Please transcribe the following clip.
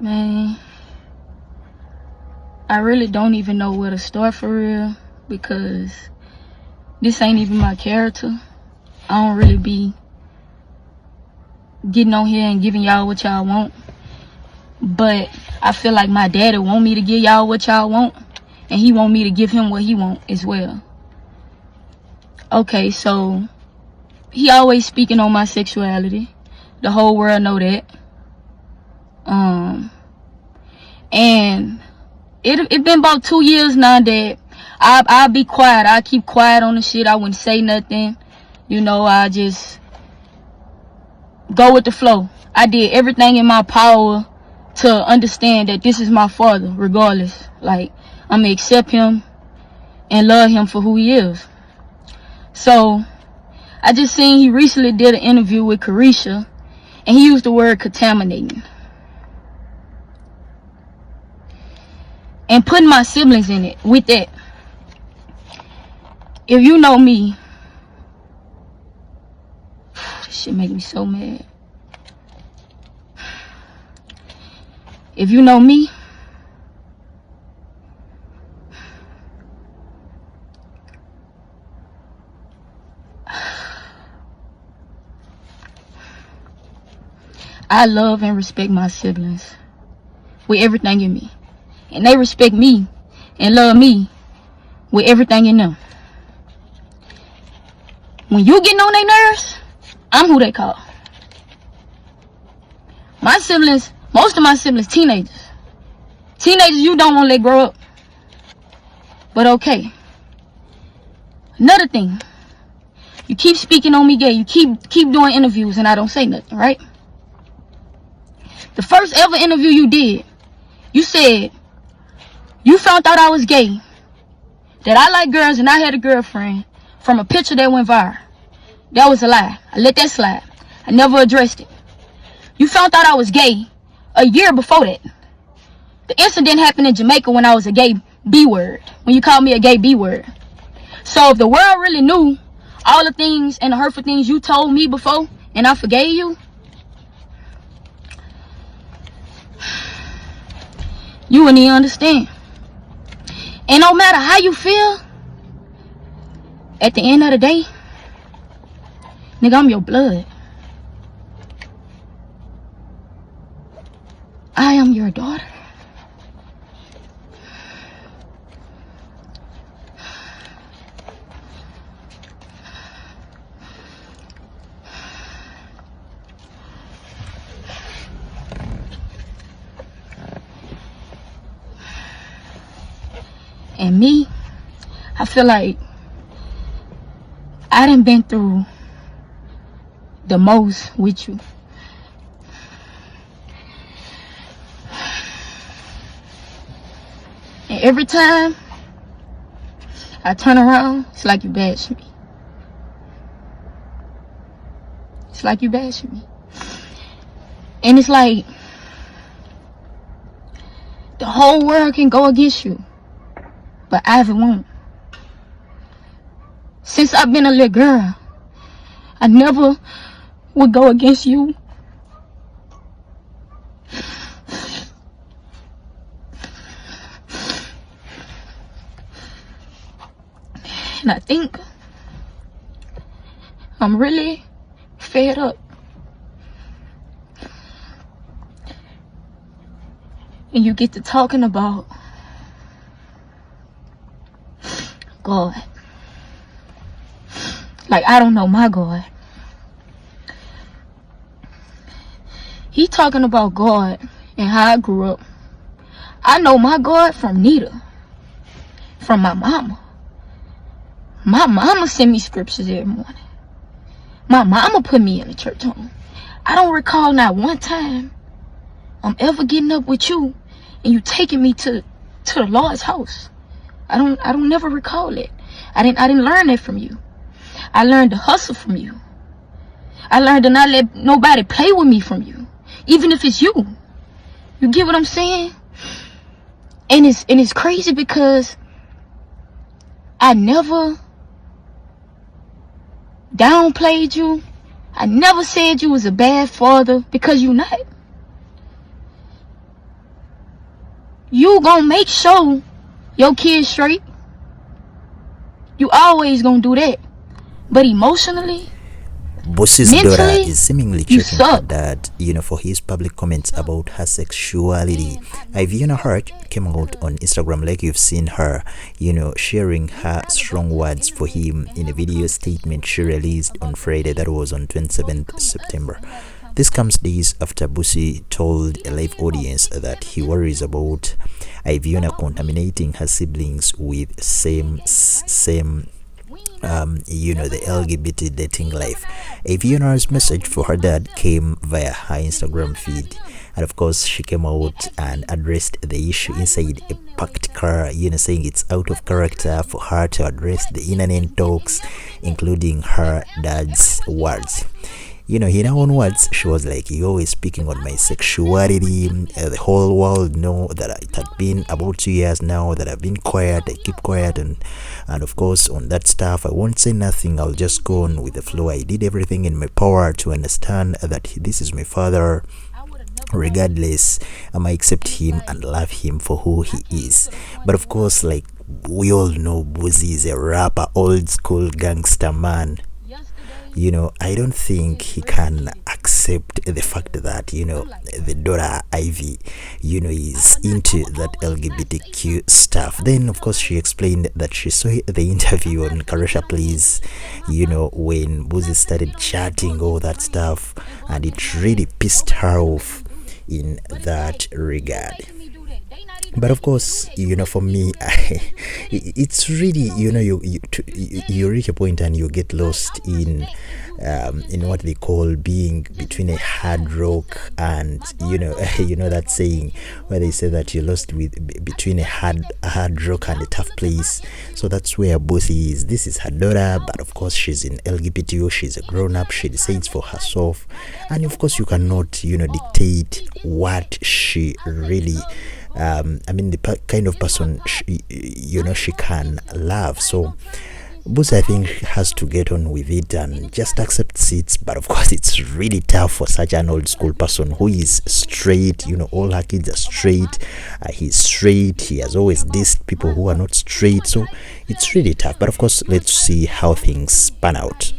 Man, I really don't even know where to start for real, because this ain't even my character. I don't really be getting on here and giving y'all what y'all want. But I feel like my daddy want me to give y'all what y'all want, and he want me to give him what he want as well. Okay, so he always speaking on my sexuality. The whole world know that. And it been about 2 years now that I'll be quiet. I keep quiet on the shit. I wouldn't say nothing. You know, I just go with the flow. I did everything in my power to understand that this is my father, regardless. Like, I'm gonna accept him and love him for who he is. So, I just seen he recently did an interview with Caresha, and he used the word contaminating. And putting my siblings in it with that. If you know me, this shit make me so mad. If you know me, I love and respect my siblings with everything in me. And they respect me and love me with everything in them. When you getting on their nerves, I'm who they call. My siblings, most of my siblings, teenagers. Teenagers you don't want to let grow up. But okay. Another thing. You keep speaking on me gay. You keep doing interviews and I don't say nothing, right? The first ever interview you did, you said you found out I was gay, that I like girls and I had a girlfriend from a picture that went viral. That was a lie. I let that slide. I never addressed it. You found out I was gay a year before that. The incident happened in Jamaica when I was a gay B-word, when you called me a gay B-word. So if the world really knew all the things and the hurtful things you told me before and I forgave you, you wouldn't even understand. And no matter how you feel, at the end of the day, nigga, I'm your blood. I am your daughter. And me, I feel like I done been through the most with you. And every time I turn around, it's like you bash me. It's like you bash me. And it's like the whole world can go against you, but Ivy won't. Since I've been a little girl, I never would go against you. And I think I'm really fed up. And you get to talking about God. Like, I don't know my God. He talking about God and how I grew up. I know my God from Nita. From my mama. My mama sent me scriptures every morning. My mama put me in the church home. I don't recall not one time I'm ever getting up with you and you taking me to the Lord's house. I don't never recall it. I didn't learn that from you. I learned to hustle from you. I learned to not let nobody play with me from you. Even if it's you. You get what I'm saying? And it's crazy because I never downplayed you. I never said you was a bad father, because you not. You gonna make sure your kids straight. You always gonna do that. But emotionally, Boosie's daughter mentally, is seemingly you checking her suck. dad, for his public comments about her sexuality. Iviana Hart came out on Instagram, like you've seen her, sharing her strong words for him in a video statement she released on Friday, that was on 27th September. This comes days after Boosie told a live audience that he worries about Iviana contaminating her siblings with same the LGBT dating life. Aviona's message for her dad came via her Instagram feed, and of course she came out and addressed the issue inside a packed car, saying it's out of character for her to address the internet talks, including her dad's words. In her own words, she was like, "You're always speaking on my sexuality. The whole world know that it had been about 2 years now that I've been quiet. I keep quiet, and of course on that stuff, I won't say nothing. I'll just go on with the flow. I did everything in my power to understand that this is my father. Regardless, I accept him and love him for who he is. But of course, like we all know, Boosie is a rapper, old school gangster man. I don't think he can accept the fact that, the daughter Ivy, is into that LGBTQ stuff. Then, of course, she explained that she saw the interview on Caresha Please, when Boosie started chatting, all that stuff, and it really pissed her off in that regard. But of course, for me, it's really, you reach a point and you get lost in what they call being between a hard rock and that saying where they say that you're lost between a hard rock and a tough place. So that's where Boosie is. This is her daughter, but of course she's in LGBT. She's a grown up. She decides for herself, and of course you cannot dictate what she really the kind of person she can love. So Boosie, I think, has to get on with it and just accept seats. But of course, it's really tough for such an old school person who is straight. All her kids are straight. He's straight. He has always dissed people who are not straight. So it's really tough. But of course, let's see how things pan out.